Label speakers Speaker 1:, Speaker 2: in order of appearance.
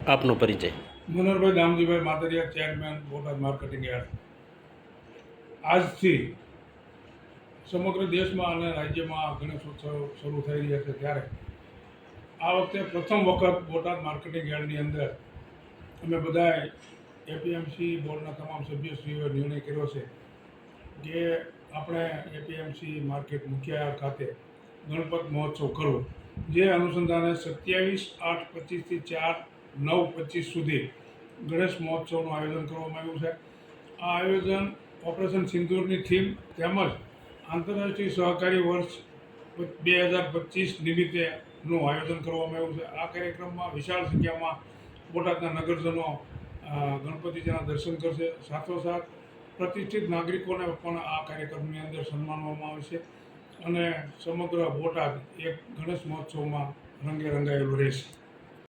Speaker 1: આપનો પરિચય.
Speaker 2: Manoharbhai Damjibhai Matariya, chairman, Botad marketing yard. આજથી સમગ્ર દેશમાં અને રાજ્યમાં ગણેશોત્સવ શરૂ થઈ રહ્યા છે, ત્યારે આ વખતે પ્રથમ વખત બોટાદ માર્કેટિંગ યાર્ડની અંદર અમે બધાએ એપીએમસી બોર્ડના તમામ સભ્યશ્રીઓએ નિર્ણય કર્યો છે કે આપણે એપીએમસી માર્કેટ મુખ્ય ખાતે ગણપત મહોત્સવ કરવો. જે અનુસંધાને 27/8/25 થી 4/9/25 સુધી ગણેશ મહોત્સવનું આયોજન કરવામાં આવ્યું છે. આ આયોજન ઓપરેશન સિંદૂરની થીમ તેમજ આંતરરાષ્ટ્રીય સહકારી વર્ષ 2025 નિમિત્તેનું આયોજન કરવામાં આવ્યું છે. આ કાર્યક્રમમાં વિશાળ સંખ્યામાં બોટાદના નગરજનો ગણપતિજીના દર્શન કરશે. સાથોસાથ પ્રતિષ્ઠિત નાગરિકોને પણ આ કાર્યક્રમની અંદર સન્માનવામાં આવશે અને સમગ્ર બોટાદ એક ગણેશ મહોત્સવમાં રંગે રંગાયેલું રહેશે.